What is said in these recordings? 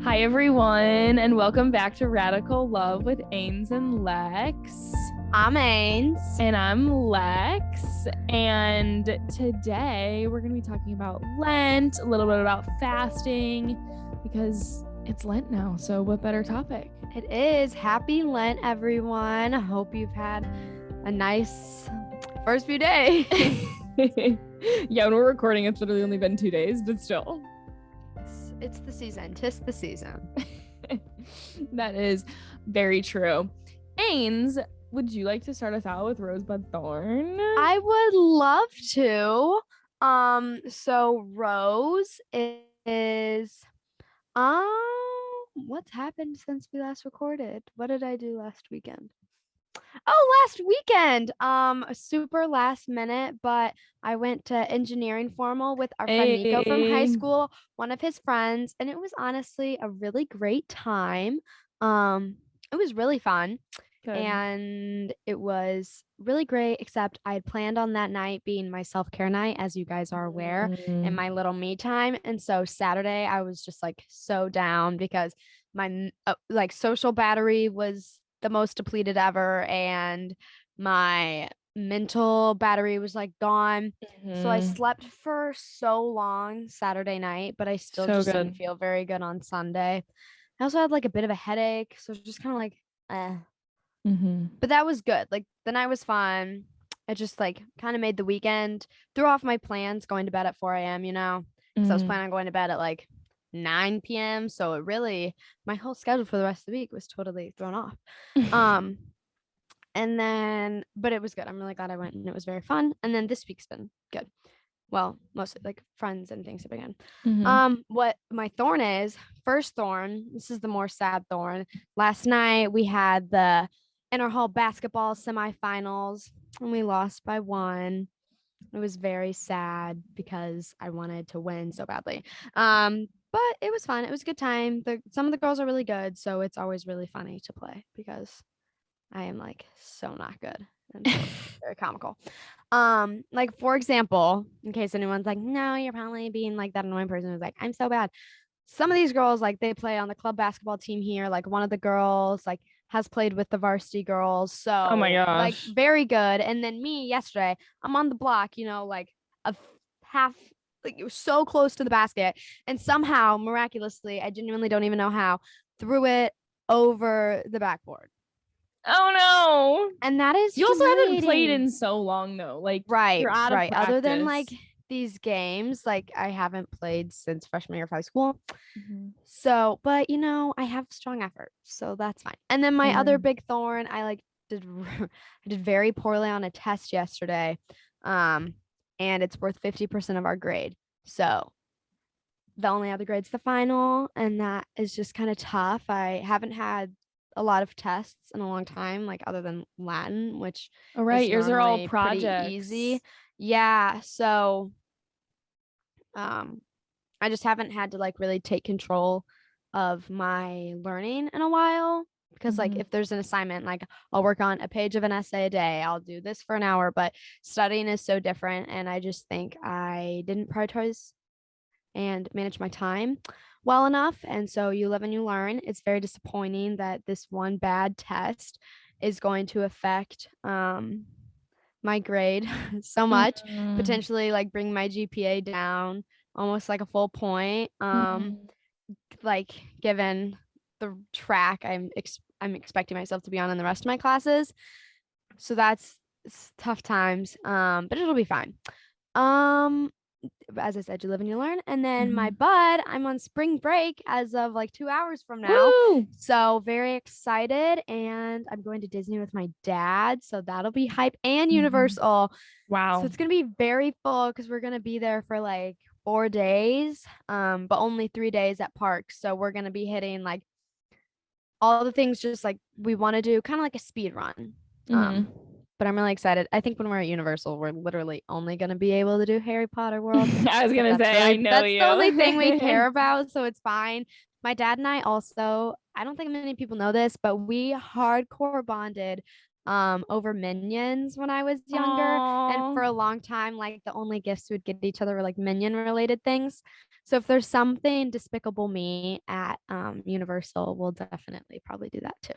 Hi, everyone, and welcome back to Radical Love with Ains and Lex. I'm Ains. And I'm Lex. And today we're going to be talking about Lent, a little bit about fasting, because it's Lent now. So what better topic? It is. Happy Lent, everyone. I hope you've had a nice first few days. Yeah, when we're recording, it's literally only been 2 days, but still. It's the season. 'Tis the season. That is very true. Ains, would you like to start us out with Rosebud Thorn? I would love to. So Rose is what's happened since we last recorded? What did I do last weekend? Last weekend. Super last minute, but I went to engineering formal with our friend Nico from high school, one of his friends, and it was honestly a really great time. It was really fun. Good. And it was really great, except I had planned on that night being my self-care night, as you guys are aware, and my little me time. And so Saturday I was just like so down because my social battery was the most depleted ever, and my mental battery was like gone. So I slept for so long Saturday night, but I still didn't feel very good on Sunday. I also had like a bit of a headache, so it was just kind of like but that was good. Like the night was fun. It just like kind of made the weekend, threw off my plans going to bed at 4 a.m., because I was planning on going to bed at like 9 p.m. So it really, my whole schedule for the rest of the week was totally thrown off. And then, but it was good. I'm really glad I went, and it was very fun. And then this week's been good. Well, mostly like friends and things have been good. What my thorn is, first thorn, this is the more sad thorn. Last night we had the inter-hall basketball semifinals and we lost by 1. It was very sad because I wanted to win so badly. But it was fun. It was a good time. Some of the girls are really good, so it's always really funny to play because I am like so not good and so very comical. Like for example, in case anyone's like, no, you're probably being like that annoying person who's like, I'm so bad. Some of these girls, like they play on the club basketball team here. Like one of the girls like has played with the varsity girls. So oh my gosh, like very good. And then me yesterday, I'm on the block, like a half, like it was so close to the basket. And somehow miraculously, I genuinely don't even know how, threw it over the backboard. Oh no. And that is you also haven't played in so long though. Like right, you're out of practice. Other than like these games, like I haven't played since freshman year of high school. So, but I have strong effort, so that's fine. And then my other big thorn, I did very poorly on a test yesterday. And it's worth 50% of our grade. So the only other grade's the final, and that is just kind of tough. I haven't had a lot of tests in a long time, like other than Latin, which yours are all projects. pretty easy. Yeah, so I just haven't had to like really take control of my learning in a while, because like if there's an assignment, like I'll work on a page of an essay a day, I'll do this for an hour, but studying is so different, and I just think I didn't prioritize and manage my time well enough. And so you live and you learn. It's very disappointing that this one bad test is going to affect my grade so much, potentially like bring my GPA down almost like a full point. Like given the track I'm expecting myself to be on in the rest of my classes. So it's tough times. But it'll be fine. As I said, you live and you learn. And then my bud, I'm on spring break as of like 2 hours from now. Woo! So very excited. And I'm going to Disney with my dad. So that'll be hype, and Universal. Wow. So it's going to be very full because we're going to be there for like 4 days, but only 3 days at parks. So we're going to be hitting like all the things just like we want to do, kind of like a speed run. But I'm really excited. I think when we're at Universal, we're literally only going to be able to do Harry Potter World. I was going to say, I know that's the only thing we care about, so it's fine. My dad and I also, I don't think many people know this, but we hardcore bonded over Minions when I was younger. And Aw. for a long time, like the only gifts we would get each other were like Minion related things. So if there's something Despicable Me at Universal, we'll definitely probably do that too.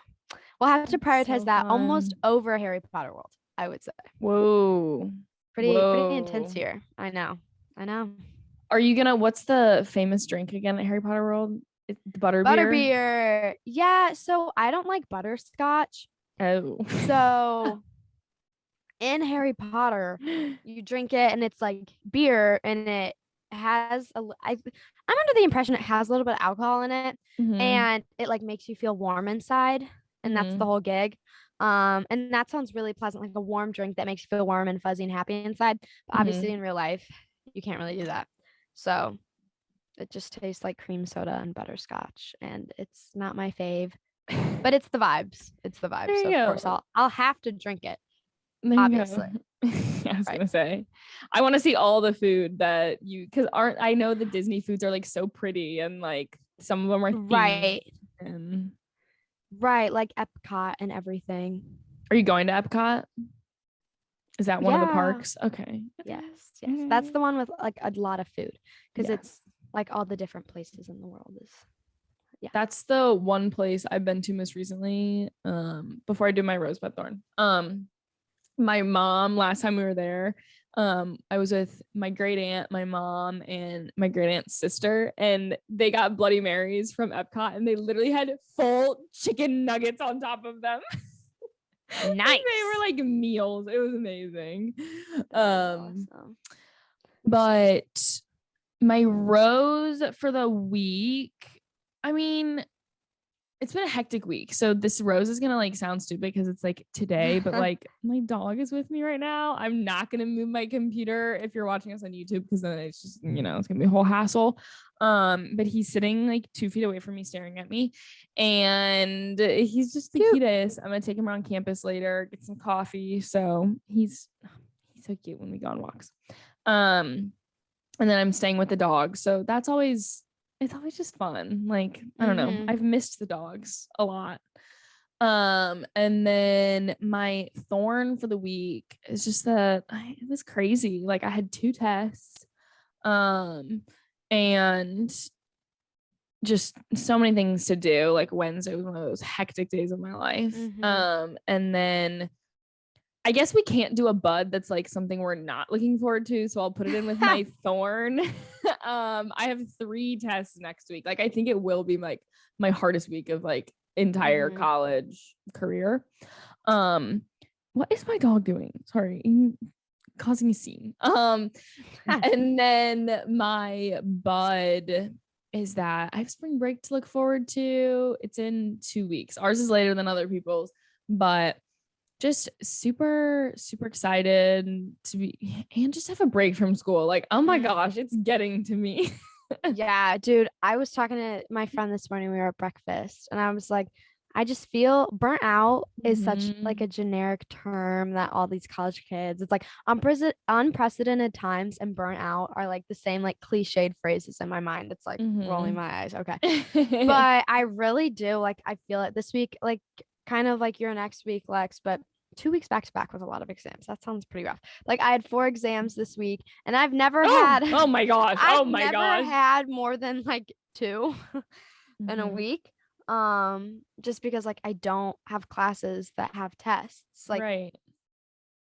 We'll have to That's prioritize so that almost fun. over Harry Potter World, I would say. Whoa. Pretty intense Whoa. here. I know. I know. Are you gonna, what's the famous drink again at Harry Potter World? The butterbeer? Butterbeer. Yeah, so I don't like butterscotch. Oh. So in Harry Potter, you drink it and it's like beer and it has I'm under the impression it has a little bit of alcohol in it Mm-hmm. and it like makes you feel warm inside and that's the Mm-hmm. whole gig. And that sounds really pleasant, like a warm drink that makes you feel warm and fuzzy and happy inside. But obviously Mm-hmm. in real life, you can't really do that. So it just tastes like cream soda and butterscotch and it's not my fave, but it's the vibes. It's the vibes. There So you of course go. I'll have to drink it, There you obviously. go. I was Right. gonna say, I want to see all the food that you, because aren't, I know the Disney foods are like so pretty and like some of them are themed. Right. And Right. Like Epcot and everything. are you going to Epcot? Is that one of the Yeah. parks? Okay. Yes. Okay. Yes. That's Okay. the one with like a lot of food because it's Yes. like all the different places in the world is. Yeah. That's the one place I've been to most recently. Before I do my rosebud thorn. My mom, last time we were there, I was with my great aunt, my mom, and my great aunt's sister, and they got Bloody Marys from Epcot, and they literally had full chicken nuggets on top of them. Like they were Nice. like meals. It was amazing. That is awesome. But my rose for the week, I mean, it's been a hectic week. So this rose is gonna like sound stupid because it's like today, but like my dog is with me right now. I'm not gonna move my computer if you're watching us on YouTube because then it's just, it's gonna be a whole hassle. But he's sitting like 2 feet away from me, staring at me, and he's just the Cute. cutest. I'm gonna take him around campus later, get some coffee. So he's so cute when we go on walks. And then I'm staying with the dog. So that's always, it's always just fun. Like, I don't know. I've missed the dogs a lot. And then my thorn for the week is just that it was crazy. Like I had 2 tests. And just so many things to do. Like Wednesday was one of those hectic days of my life. And then I guess we can't do a bud that's like something we're not looking forward to. So I'll put it in with my thorn. I have 3 tests next week. Like I think it will be like my hardest week of like entire college career. What is my dog doing? Sorry, causing a scene. And then my bud is that I have spring break to look forward to. It's in 2 weeks. Ours is later than other people's, but just super, super excited to be and just have a break from school. Like, oh my gosh, it's getting to me. Yeah, dude. I was talking to my friend this morning. We were at breakfast, and I was like, I just feel burnt out is such like a generic term that all these college kids, it's like unprecedented times and burnt out are like the same like cliched phrases in my mind. It's like rolling my eyes. Okay. But I really do like I feel it this week, like kind of like your next week, Lex, but 2 weeks back to back with a lot of exams. That sounds pretty rough. Like I had 4 exams this week and I've never had Oh my gosh. I've Oh my never gosh. had more than like 2 in a week. Just because like I don't have classes that have tests. Like Right.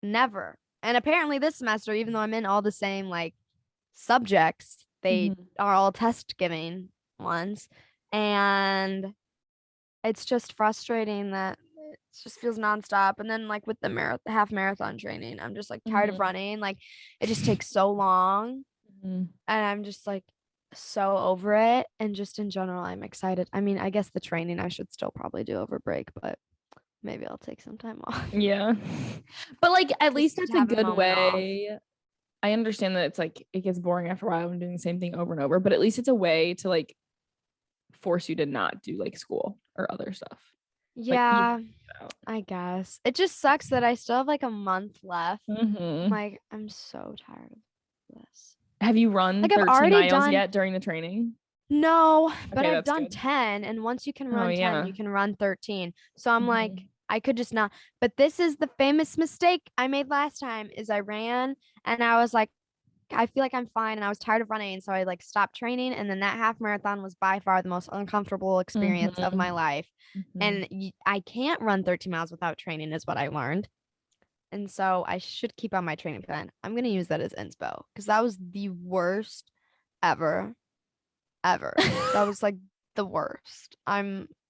never. And apparently this semester, even though I'm in all the same like subjects, they are all test giving ones. And it's just frustrating that it just feels nonstop. And then like with the half marathon training, I'm just like tired of running. Like it just takes so long. And I'm just like so over it. And just in general, I'm excited. I mean, I guess the training I should still probably do over break, but maybe I'll take some time off. Yeah. But like at least Just that's a have a good moment off. way. I understand that it's like it gets boring after a while. I'm doing the same thing over and over, but at least it's a way to like force you to not do like school or other stuff. Yeah, I guess. It just sucks that I still have like a month left. Like, I'm so tired of this. Have you run Like, 13 I've already miles done. yet during the training? No, but Okay, I've that's done good. 10. And once you can Oh run 10, yeah. you can run 13. So I'm like, I could just not. But this is the famous mistake I made last time is I ran and I was like, I feel like I'm fine. And I was tired of running. And so I like stopped training. And then that half marathon was by far the most uncomfortable experience of my life. And I can't run 13 miles without training is what I learned. And so I should keep on my training plan. I'm going to use that as inspo because that was the worst ever, ever. That was like the worst.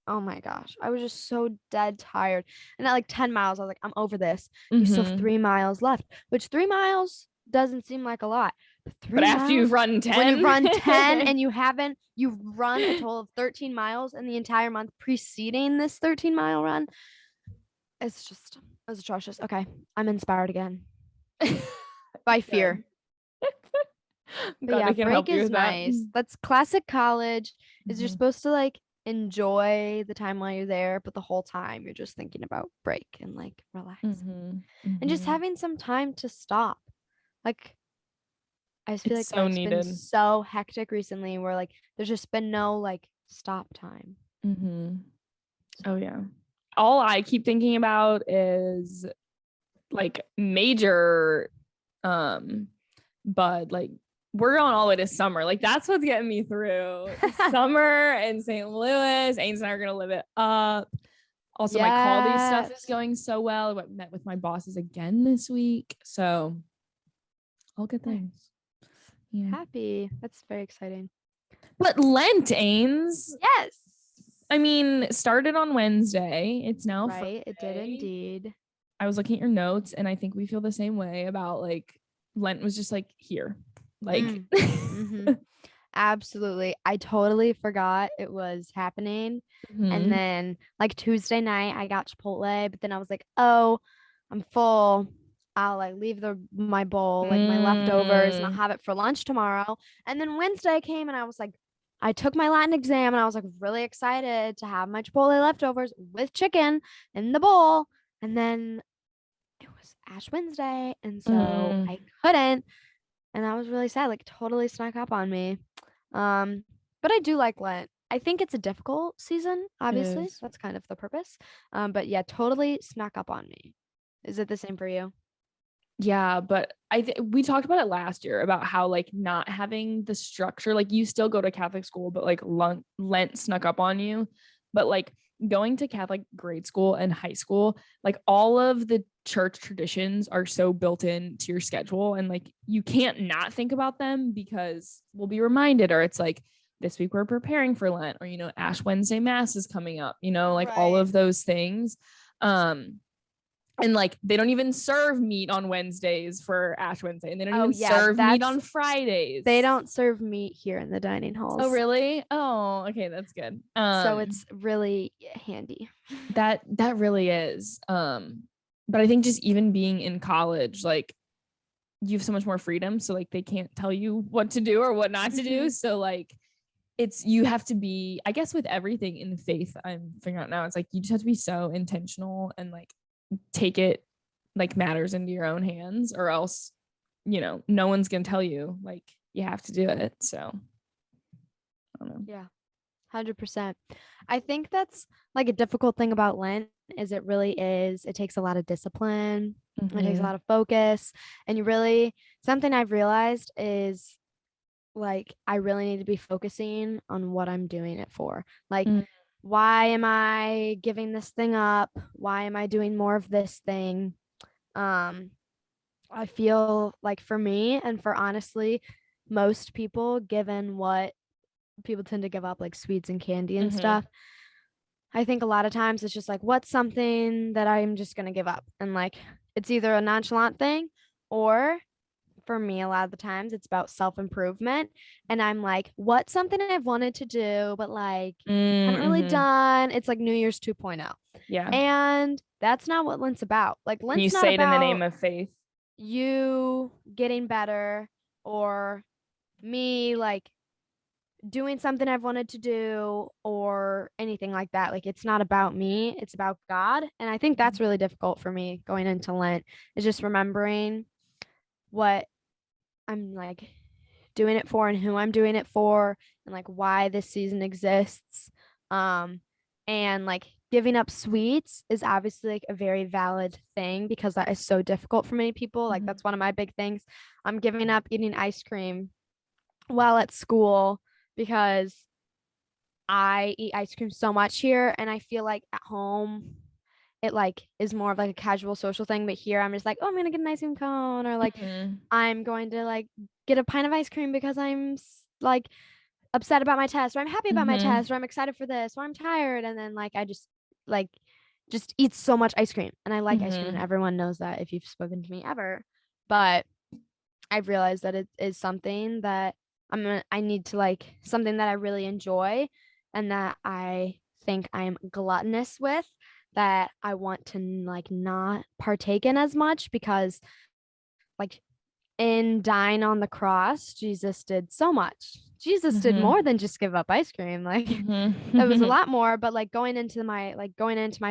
Oh my gosh. I was just so dead tired. And at like 10 miles, I was like, I'm over this. You still have 3 miles left, which 3 miles doesn't seem like a lot. But 3 But after miles, you've run 10, when you run 10 and you've run a total of 13 miles in the entire month preceding this 13-mile run, it's atrocious. Okay. I'm inspired again by fear. But yeah, break is nice. That's classic college. Is you're supposed to like enjoy the time while you're there, but the whole time you're just thinking about break and like relaxing and just having some time to stop. Like I just feel like life's been so hectic recently where like there's just been no like stop time. Oh yeah. All I keep thinking about is like major but like we're going all the way to summer. Like that's what's getting me through. Summer in St. Louis. Ains and I are gonna live it up. Also, my quality stuff is going so well. I met with my bosses again this week. So all good things. Yeah. Happy. That's very exciting. But Lent, Ains. Yes. I mean, started on Wednesday. It's now Friday. It did indeed. I was looking at your notes and I think we feel the same way about like Lent was just like here. Like Absolutely. I totally forgot it was happening. And then like Tuesday night I got Chipotle, but then I was like, oh, I'm full. I'll like leave my bowl, like my leftovers, and I'll have it for lunch tomorrow. And then Wednesday came and I was like, I took my Latin exam and I was like really excited to have my Chipotle leftovers with chicken in the bowl. And then it was Ash Wednesday. And so I couldn't. And I was really sad, like totally snuck up on me. But I do like Lent. I think it's a difficult season, obviously. That's kind of the purpose. But yeah, totally snuck up on me. Is it the same for you? Yeah, but we talked about it last year about how like not having the structure, like you still go to Catholic school, but like Lent snuck up on you. But like going to Catholic grade school and high school, like all of the church traditions are so built into your schedule and like you can't not think about them because we'll be reminded, or it's like this week we're preparing for Lent, or Ash Wednesday Mass is coming up, like all of those things. And like they don't even serve meat on Wednesdays for Ash Wednesday, and they don't even serve meat on Fridays. They don't serve meat here in the dining halls. Oh really? Oh, okay, that's good. So it's really handy. That really is. But I think just even being in college, like you have so much more freedom, so like they can't tell you what to do or what not to do. So like you have to be, I guess with everything in the faith, I'm figuring out now, it's like you just have to be so intentional and like take it like matters into your own hands, or else no one's gonna tell you, like you have to do it. So I don't know. Yeah, 100%. I think that's like a difficult thing about Lent is it takes a lot of discipline. It takes a lot of focus, and something I've realized is like I really need to be focusing on what I'm doing it for. Like why am I giving this thing up? Why am I doing more of this thing? I feel like for me and for honestly most people, given what people tend to give up, like sweets and candy and stuff, I think a lot of times it's just like, what's something that I'm just going to give up? And like, it's either a nonchalant thing, or for me, a lot of the times it's about self-improvement. And I'm like, what's something I've wanted to do, but like haven't really done? It's like New Year's 2.0. Yeah. And that's not what Lent's about. Like Lent's you not say about it in the name of faith. You getting better, or me like doing something I've wanted to do, or anything like that. Like it's not about me, it's about God. And I think that's really difficult for me going into Lent, is just remembering what I'm like doing it for and who I'm doing it for, and like why this season exists. And like giving up sweets is obviously like a very valid thing because that is so difficult for many people. Like that's one of my big things. I'm giving up eating ice cream while at school because I eat ice cream so much here, and I feel like at home it like is more of like a casual social thing, but here I'm just like, oh, I'm gonna get an ice cream cone, or like I'm going to like get a pint of ice cream because I'm like upset about my test, or I'm happy about my test, or I'm excited for this, or I'm tired, and then like I like just eat so much ice cream, and I like ice cream, and everyone knows that if you've spoken to me ever. But I've realized that it is something that I need to like something that I really enjoy and that I think I'm gluttonous with, that I want to like not partake in as much because like in dying on the cross, Jesus did so much. Jesus did more than just give up ice cream. Like it was a lot more, but like going into my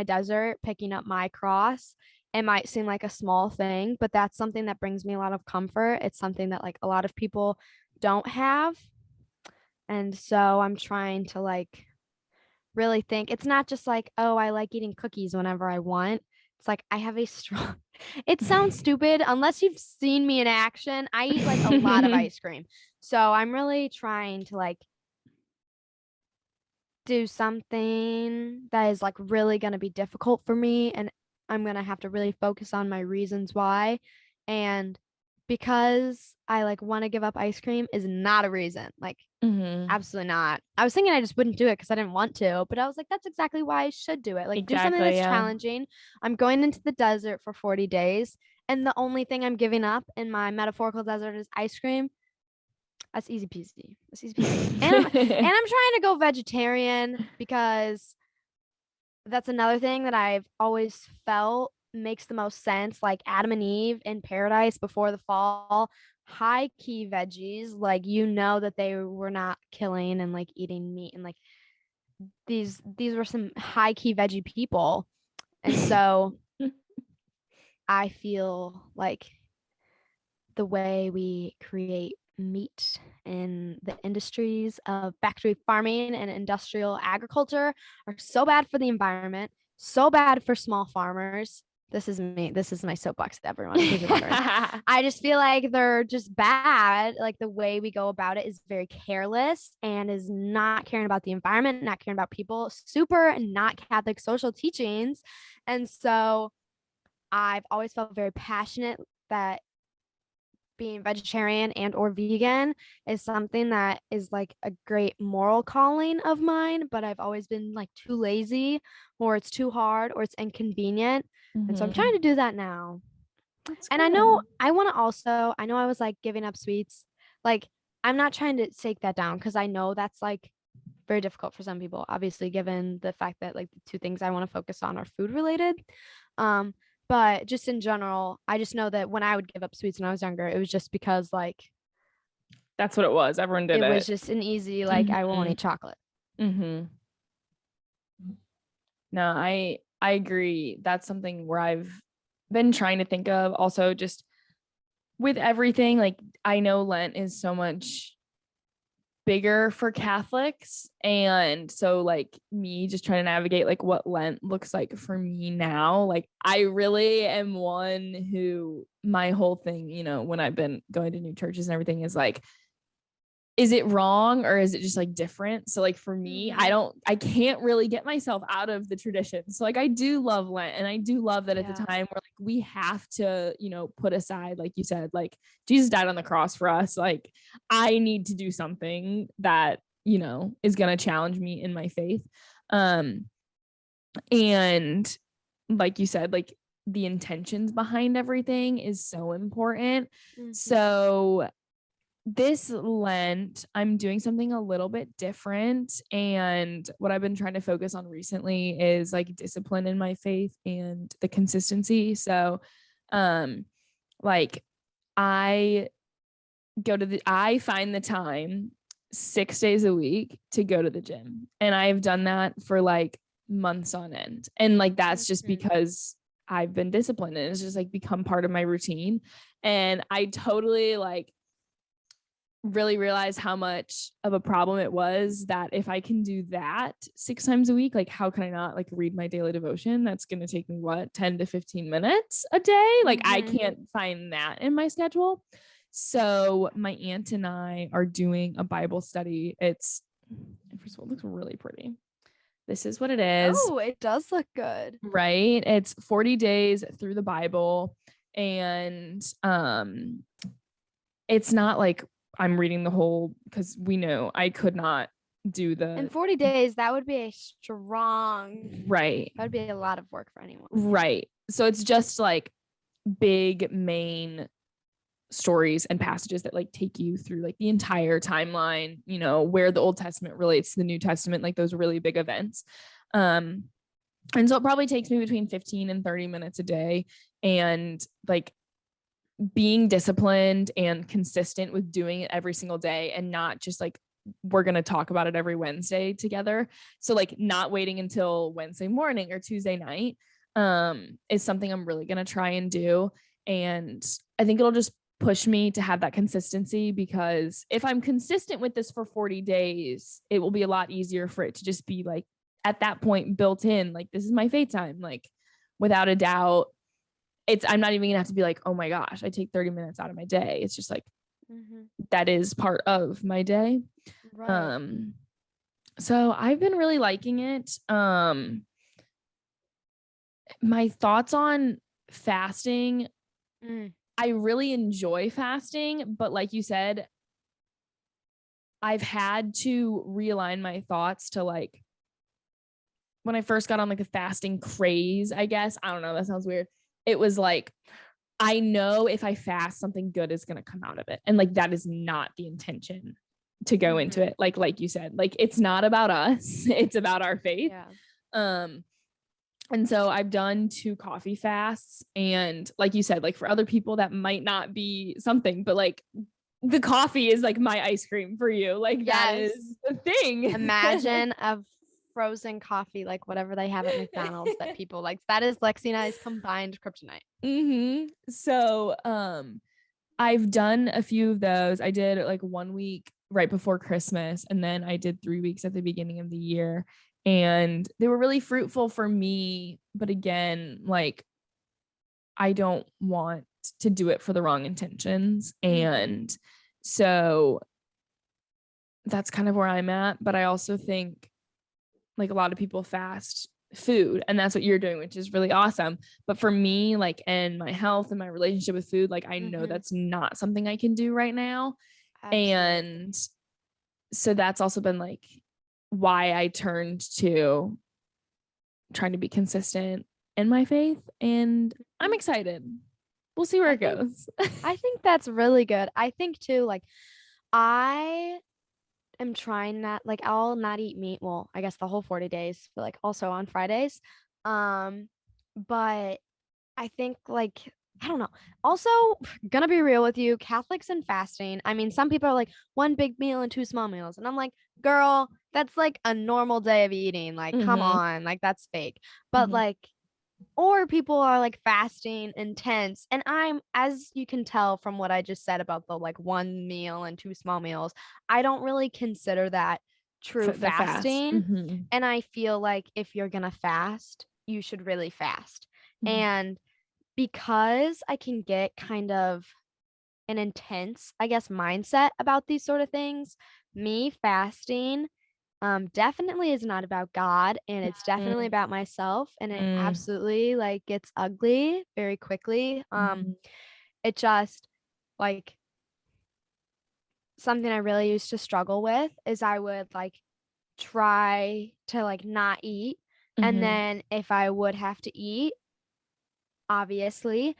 desert, picking up my cross, it might seem like a small thing, but that's something that brings me a lot of comfort. It's something that like a lot of people don't have. And so I'm trying to like really think it's not just like, oh, I like eating cookies whenever I want. It's like I have a strong it sounds stupid unless you've seen me in action. I eat like a lot of ice cream. So I'm really trying to like do something that is like really going to be difficult for me, and I'm going to have to really focus on my reasons why. And because I like want to give up ice cream is not a reason. Like absolutely not. I was thinking I just wouldn't do it because I didn't want to, but I was like, that's exactly why I should do it. Like do something that's challenging. I'm going into the desert for 40 days, and the only thing I'm giving up in my metaphorical desert is ice cream. That's easy peasy. That's easy peasy. And I'm trying to go vegetarian because that's another thing that I've always felt makes the most sense. Like Adam and Eve in paradise before the fall, high key veggies, like you know that they were not killing and like eating meat, and like these were some high key veggie people. And so I feel like the way we create meat in the industries of factory farming and industrial agriculture are so bad for the environment, so bad for small farmers. This is me. This is my soapbox to everyone, in case you're wondering. I just feel like they're just bad. Like the way we go about it is very careless and is not caring about the environment, not caring about people, super not Catholic social teachings. And so I've always felt very passionate that being vegetarian and or vegan is something that is like a great moral calling of mine, but I've always been like too lazy, or it's too hard, or it's inconvenient. And so I'm trying to do that now. And I know I want to also, I know I was like giving up sweets. Like I'm not trying to take that down because I know that's like very difficult for some people, obviously, given the fact that like the two things I want to focus on are food related. But just in general, I just know that when I would give up sweets when I was younger, it was just because like that's what it was. Everyone did it. It was just an easy like I won't eat chocolate. No, I agree. That's something where I've been trying to think of also just with everything. Like I know Lent is so much bigger for Catholics, and so like me just trying to navigate like what Lent looks like for me now. Like I really am one who my whole thing, you know, when I've been going to new churches and everything is like, is it wrong or is it just like different? So like for me, I can't really get myself out of the tradition. So like I do love Lent, and I do love that at the time where like we have to, you know, put aside, like you said, like Jesus died on the cross for us. Like I need to do something that, you know, is going to challenge me in my faith. And like you said, like the intentions behind everything is so important. So this Lent, I'm doing something a little bit different. And what I've been trying to focus on recently is like discipline in my faith and the consistency. So, like I find the time 6 days a week to go to the gym. And I've done that for like months on end. And like, that's just because I've been disciplined and it's just like become part of my routine. And I totally like, really realize how much of a problem it was that if I can do that 6 times a week, like how can I not like read my daily devotion? That's going to take me 10 to 15 minutes a day. Like I can't find that in my schedule. So my aunt and I are doing a Bible study. First of all, it looks really pretty. This is what it is. Oh, it does look good. Right? It's 40 days through the Bible, and it's not like I'm reading the whole, because we know I could not do in 40 days. That would be a strong, right. That would be a lot of work for anyone. Right. So it's just like big main stories and passages that like take you through like the entire timeline, you know, where the Old Testament relates to the New Testament, like those really big events. And so it probably takes me between 15 and 30 minutes a day. And like being disciplined and consistent with doing it every single day, and not just like we're going to talk about it every Wednesday together. So like not waiting until Wednesday morning or Tuesday night is something I'm really going to try and do. And I think it'll just push me to have that consistency, because if I'm consistent with this for 40 days, it will be a lot easier for it to just be like at that point built in, like this is my faith time, like without a doubt. I'm not even gonna have to be like, oh my gosh, I take 30 minutes out of my day. It's just like that is part of my day. Right. So I've been really liking it. My thoughts on fasting. I really enjoy fasting, but like you said, I've had to realign my thoughts to like when I first got on like a fasting craze, I guess. I don't know, that sounds weird. It was like, I know if I fast, something good is going to come out of it. And like, that is not the intention to go into it. Like you said, like, it's not about us. It's about our faith. Yeah. And so I've done 2 coffee fasts. And like you said, like for other people that might not be something, but like the coffee is like my ice cream for you. Like that is the thing. Imagine a frozen coffee, like whatever they have at McDonald's that people like. That is Lexi and I's combined kryptonite. So I've done a few of those. I did like 1 week right before Christmas, and then I did 3 weeks at the beginning of the year, and they were really fruitful for me. But again, like I don't want to do it for the wrong intentions. And so that's kind of where I'm at. But I also think like a lot of people fast food, and that's what you're doing, which is really awesome. But for me, like, and my health and my relationship with food, like I know that's not something I can do right now. Absolutely. And so that's also been like why I turned to trying to be consistent in my faith, and I'm excited. We'll see where it goes. I think that's really good. I think too, like I am trying not, like I'll not eat meat. Well, I guess the whole 40 days, but like also on Fridays. But I think like, I don't know. Also, gonna be real with you, Catholics and fasting. I mean, some people are like 1 big meal and 2 small meals. And I'm like, girl, that's like a normal day of eating. Like, come on, like that's fake. But like, or people are like fasting intense. And I'm, as you can tell from what I just said about the like 1 meal and 2 small meals, I don't really consider that true fasting. And I feel like if you're gonna fast, you should really fast. And because I can get kind of an intense, I guess, mindset about these sort of things, me fasting definitely is not about God, and it's definitely about myself, and it absolutely like gets ugly very quickly. It just like something I really used to struggle with is I would like try to like not eat, and then if I would have to eat, obviously,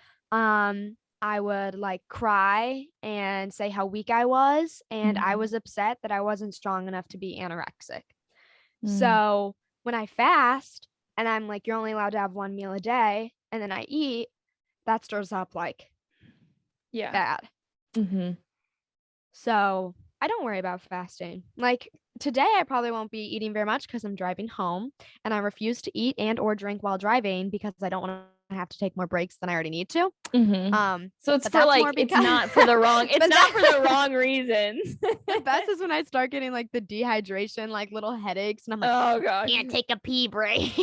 I would like cry and say how weak I was, and I was upset that I wasn't strong enough to be anorexic. So when I fast and I'm like, you're only allowed to have 1 meal a day, and then I eat, that stirs up like bad. So I don't worry about fasting. Like today, I probably won't be eating very much because I'm driving home, and I refuse to eat and or drink while driving because I don't want have to take more breaks than I already need to. So it's but for that's like, more it's not for the wrong, it's not for the wrong reasons. The best is when I start getting like the dehydration, like little headaches, and I'm like, oh god, can't take a pee break.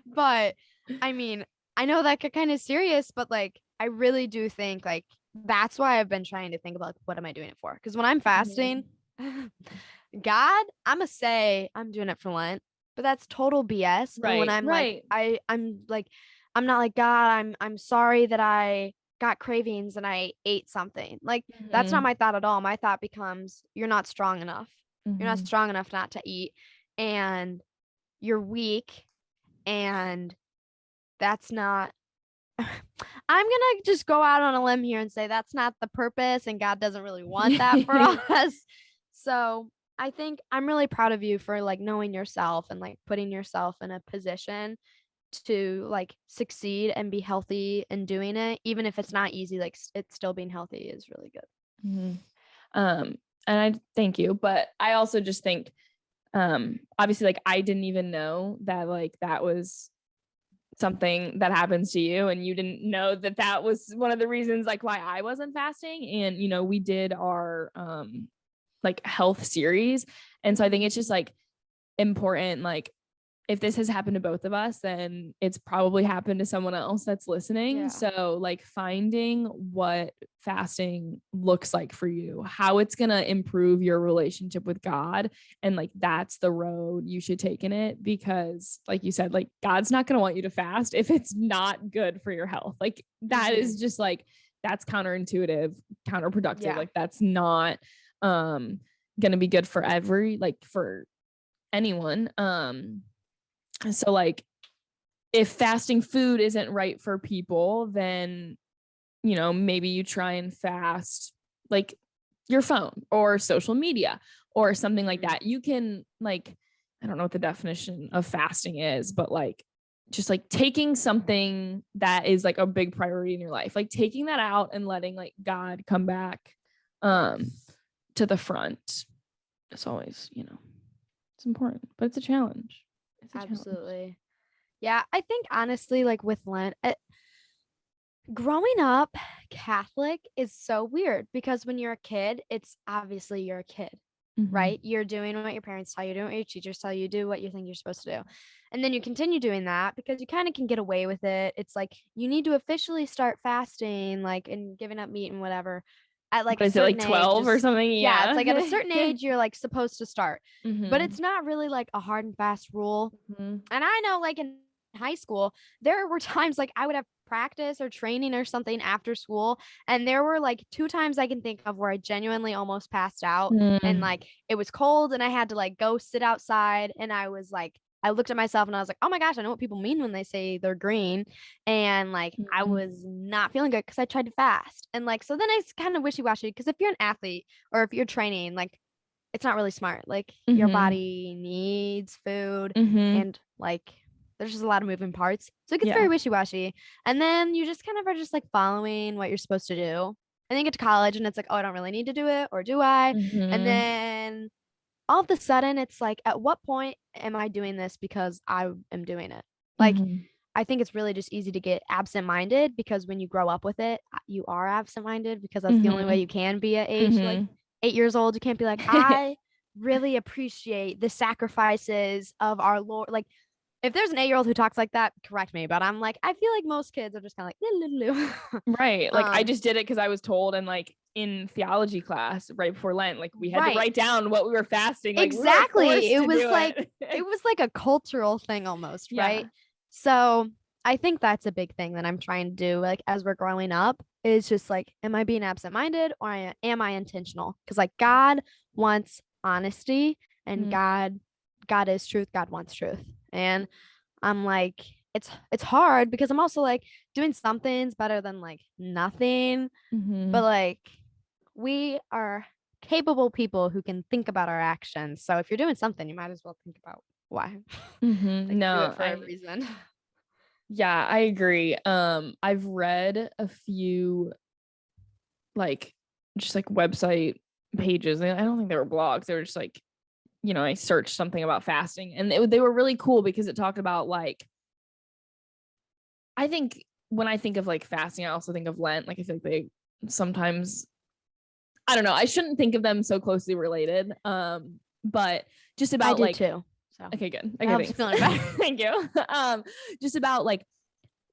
But I mean, I know that got kind of serious, but like I really do think like that's why I've been trying to think about like, what am I doing it for? Because when I'm fasting, God, I'm gonna say I'm doing it for Lent, but that's total BS. And when right, I'm right. like, I'm like, I'm not like, God, I'm sorry that I got cravings and I ate something. Like that's not my thought at all. My thought becomes you're not strong enough. You're not strong enough not to eat, and you're weak, and that's not. I'm gonna just go out on a limb here and say that's not the purpose, and God doesn't really want that for us. So I think I'm really proud of you for like knowing yourself and like putting yourself in a position to like succeed and be healthy and doing it, even if it's not easy. Like it's still being healthy is really good. And I thank you, but I also just think, obviously, like I didn't even know that like that was something that happens to you, and you didn't know that that was one of the reasons like why I wasn't fasting. And we did our like health series, and so I think it's just like important, like if this has happened to both of us, then it's probably happened to someone else that's listening. Yeah. So like finding what fasting looks like for you, how it's going to improve your relationship with God. And like, that's the road you should take in it, because like you said, like God's not going to want you to fast if it's not good for your health. Like that is just like, that's counterintuitive, counterproductive. Yeah. Like that's not going to be good for for anyone. So like if fasting food isn't right for people, then maybe you try and fast like your phone or social media or something like that. You can like, I don't know what the definition of fasting is, but like just like taking something that is like a big priority in your life, like taking that out and letting like God come back to the front. It's always, it's important, but it's a challenge. Absolutely. Yeah, I think honestly, like with Lent, growing up Catholic is so weird because when you're a kid, it's obviously you're a kid, right? You're doing what your parents tell you, doing what your teachers tell you, do what you think you're supposed to do. And then you continue doing that because you kind of can get away with it. It's like you need to officially start fasting, like and giving up meat and whatever at like What a is it, like certain 12 age. or something? Yeah, it's Yeah. like at a certain age you're like supposed to start. But it's not really like a hard and fast rule. And I know like in high school, there were times like I would have practice or training or something after school, and there were like 2 times I can think of where I genuinely almost passed out, and like it was cold and I had to like go sit outside, and I was like I looked at myself and I was like, oh my gosh, I know what people mean when they say they're green. And like I was not feeling good because I tried to fast. And like so then it's kind of wishy-washy, because if you're an athlete or if you're training, like it's not really smart. Like your body needs food, and like there's just a lot of moving parts. So it gets very wishy-washy. And then you just kind of are just like following what you're supposed to do. And then you get to college and it's like, oh, I don't really need to do it, or do I? And then all of a sudden it's like, at what point am I doing this because I am doing it? Like I think it's really just easy to get absent-minded, because when you grow up with it, you are absent-minded, because that's the only way you can be at age like 8 years old. You can't be like, I really appreciate the sacrifices of our Lord. Like if there's an 8-year-old who talks like that, correct me, but I'm like, I feel like most kids are just kind of like, right. Like I just did it because I was told, and like in theology class right before Lent, like we had to write down what we were fasting. Like exactly. It was like it was like a cultural thing almost, right? So I think that's a big thing that I'm trying to do, like as we're growing up, is just like, am I being absent-minded, or am I intentional? Because like God wants honesty, and God is truth. God wants truth. And I'm like, it's hard because I'm also like doing something's better than like nothing. But like we are capable people who can think about our actions. So if you're doing something, you might as well think about why. Like, do it for a reason. Yeah, I agree. I've read a few like just like website pages. I don't think they were blogs. They were just like, I searched something about fasting, and they were really cool because it talked about like I think when I think of like fasting, I also think of Lent. Like I feel like they sometimes, I don't know, I shouldn't think of them so closely related. But just I about do like, too. So okay, good. that Okay, helps thanks. feeling better. Thank you. Just about like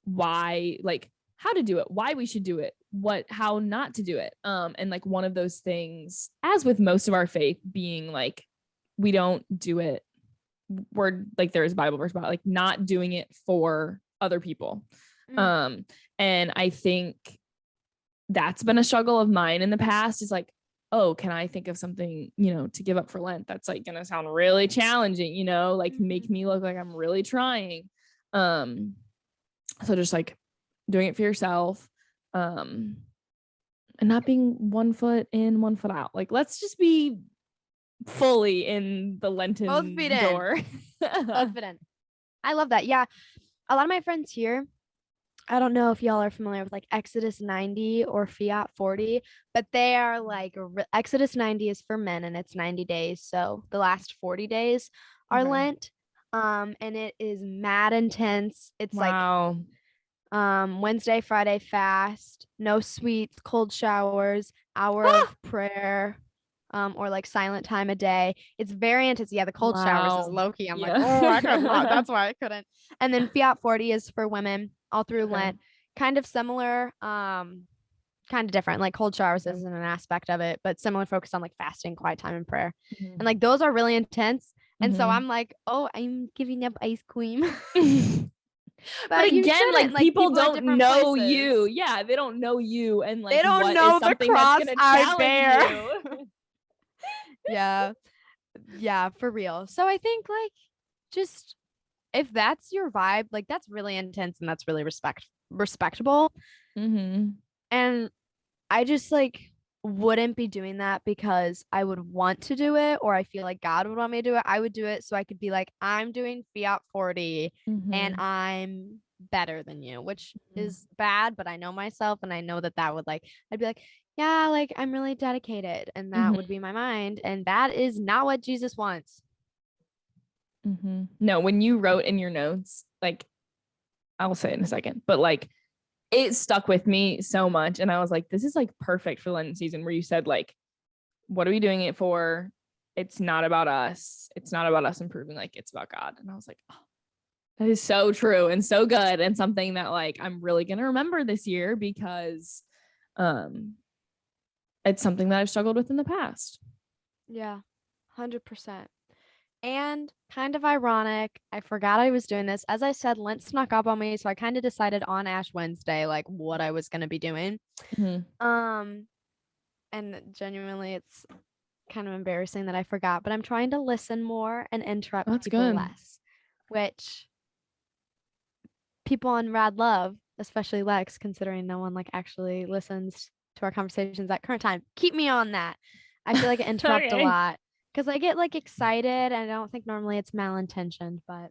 why, like how to do it, why we should do it, how not to do it. And like one of those things, as with most of our faith, being like, we don't do it. We're like, there is a Bible verse about like not doing it for other people. And I think that's been a struggle of mine in the past, is like, oh, can I think of something, to give up for Lent that's like gonna sound really challenging, like make me look like I'm really trying. So just like doing it for yourself, and not being 1 foot in, 1 foot out. Like, let's just be fully in the Lenten Both feet in. door. Both feet in. I love that. Yeah. A lot of my friends here, I don't know if y'all are familiar with like Exodus 90 or Fiat 40, but they are like Exodus 90 is for men and it's 90 days. So the last 40 days are Okay. Lent. And it is mad intense. It's Wow. like Wednesday, Friday fast, no sweets, cold showers, hour of prayer, or like silent time a day. It's very intense. Yeah, the cold showers is Wow. low key. I'm like, Yeah. oh, I could not. That's why I couldn't. And then Fiat 40 is for women all through Okay. Lent. Kind of similar, kind of different. Like cold showers Okay. isn't an aspect of it, but similar focus on like fasting, quiet time, and prayer. Mhm. And like those are really intense. And so Mhm. I'm like, oh, I'm giving up ice cream. But You again, shouldn't. like Like people people at don't different know you. places. Yeah, they don't know you, and like They don't what is know the something that's cross gonna I challenge bear. you. Yeah. Yeah, for real. So I think like just if that's your vibe, like that's really intense and that's really respectable. Mm-hmm. And I just like wouldn't be doing that because I would want to do it or I feel like God would want me to do it. I would do it so I could be like, I'm doing Fiat 40 and Mm-hmm. I'm better than you, which Mm-hmm. is bad, but I know myself and I know that that would like, I'd be like, yeah, like I'm really dedicated. And that would be my mind. And that is not what Jesus wants. Mm-hmm. No, when you wrote in your notes, like I'll say it in a second, but like it stuck with me so much. And I was like, this is like perfect for Lenten season, where you said, like, what are we doing it for? It's not about us. It's not about us improving. Like, it's about God. And I was like, oh, that is so true and so good, and something that like I'm really gonna remember this year, because it's something that I've struggled with in the past. Yeah, 100%. And kind of ironic, I forgot I was doing this. As I said, Lent snuck up on me, so I kind of decided on Ash Wednesday like what I was going to be doing. Mm-hmm. And genuinely it's kind of embarrassing that I forgot, but I'm trying to listen more and interrupt That's people good. less, which people on Rad love, especially Lex, considering no one like actually listens to our conversations at current time. Keep me on that. I feel like I interrupt a Okay. lot because I get like excited and I don't think normally it's malintentioned, but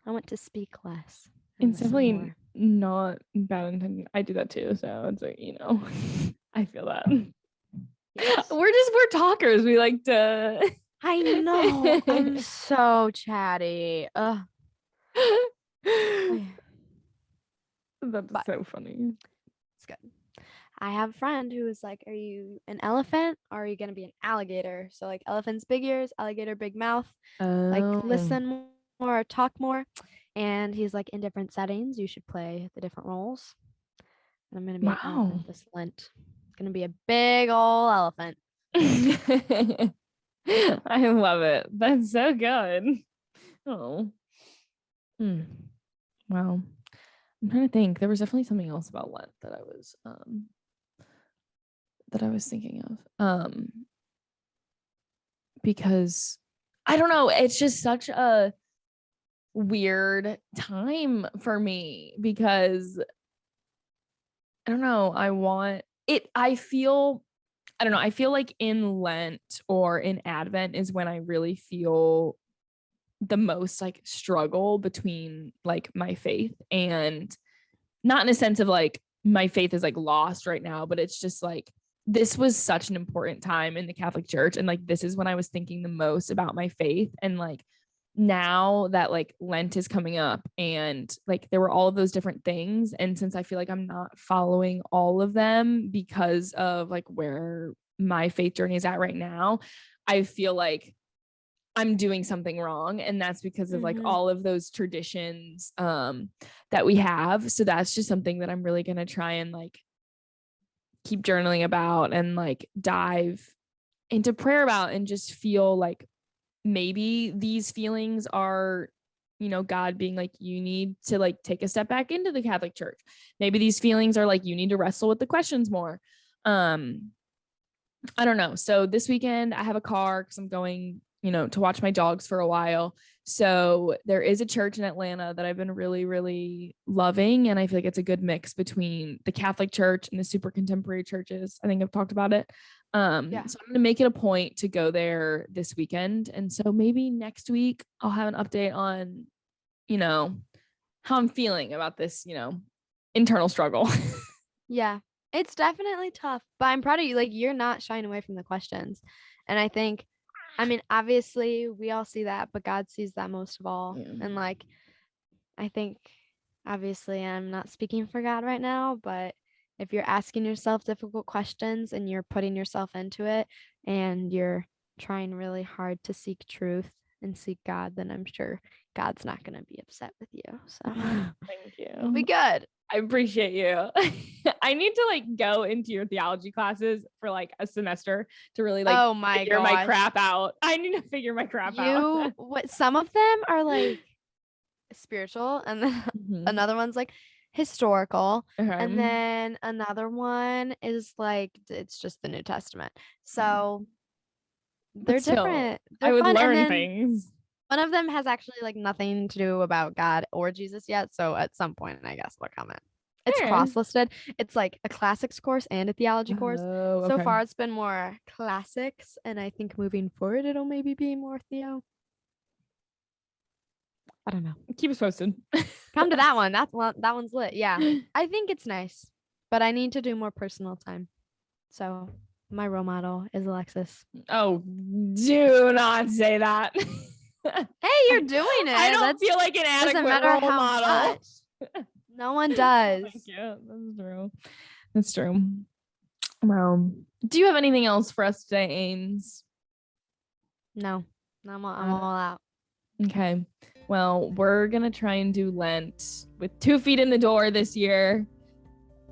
I want to speak less and It's listen definitely more. not bad intention. I do that too. So it's like, I feel that. Yes. We're talkers. We like to. I know. I'm so chatty. Ugh. That's But so funny. it's good. I have a friend who was like, are you an elephant or are you going to be an alligator? So, like, elephant's big ears, alligator, big mouth. Like, Oh, listen more, talk more. And he's like, in different settings, you should play the different roles. And I'm going to be an wow. elephant this Lent. It's going to be a big old elephant. I love it. That's so good. Oh. Hmm. Wow. I'm trying to think. There was definitely something else about Lent that I was thinking of. Because I don't know, it's just such a weird time for me, because I don't know, I don't know, I feel like in Lent or in Advent is when I really feel the most like struggle between like my faith, and not in a sense of like my faith is like lost right now, but it's just like this was such an important time in the Catholic Church, and like this is when I was thinking the most about my faith, and like now that like Lent is coming up and like there were all of those different things, and since I feel like I'm not following all of them because of like where my faith journey is at right now, I feel like I'm doing something wrong, and that's because of like all of those traditions that we have. So that's just something that I'm really going to try and like keep journaling about and like dive into prayer about, and just feel like maybe these feelings are, you know, God being like, you need to like take a step back into the Catholic Church. Maybe these feelings are like, you need to wrestle with the questions more. I don't know. So this weekend I have a car because I'm going, you know, to watch my dogs for a while. So there is a church in Atlanta that I've been really, really loving. And I feel like it's a good mix between the Catholic Church and the super contemporary churches. I think I've talked about it. So I'm going to make it a point to go there this weekend. And so maybe next week I'll have an update on, you know, how I'm feeling about this, you know, internal struggle. Yeah, it's definitely tough, but I'm proud of you. Like, you're not shying away from the questions. And I think, I mean, obviously we all see that, but God sees that most of all. And like, I think obviously I'm not speaking for God right now, but if you're asking yourself difficult questions and you're putting yourself into it and you're trying really hard to seek truth and seek God, then I'm sure God's not going to be upset with you. So thank you. It'll be good. I appreciate you. I need to like go into your theology classes for like a semester to really like figure my crap out. I need to figure my crap out. What some of them are like spiritual, and then another one's like historical, and then another one is like it's just the New Testament. So they're different. They're I would fun. learn things. One of them has actually like nothing to do about God or Jesus yet. So at some point, I guess they'll come in. It's cross-listed. It's like a classics course and a theology course. So far, it's been more classics, and I think moving forward, it'll maybe be more theo. I don't know. Keep us posted. Come to that one. That one's lit. Yeah, I think it's nice, but I need to do more personal time. So my role model is Alexis. Oh, do not say that. Hey, you're doing it. I don't feel like an adequate role model. No one does. Thank you. That's true. That's true. Well, do you have anything else for us today, Ames? No, I'm all out. Okay. Well, we're going to try and do Lent with 2 feet in the door this year.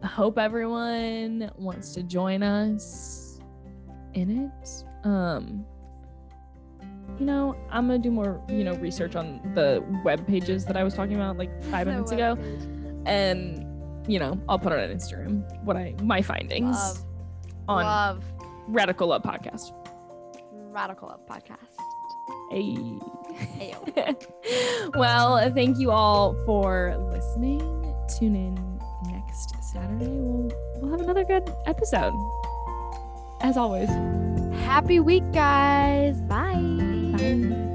I hope everyone wants to join us in it. You know, I'm going to do more, you know, research on the web pages that I was talking about like 5 minutes ago. And, you know, I'll put it on Instagram, my findings on Radical Love Podcast. Radical Love Podcast. Hey. Well, thank you all for listening. Tune in next Saturday. We'll have another good episode. As always. Happy week, guys. Bye. Bye.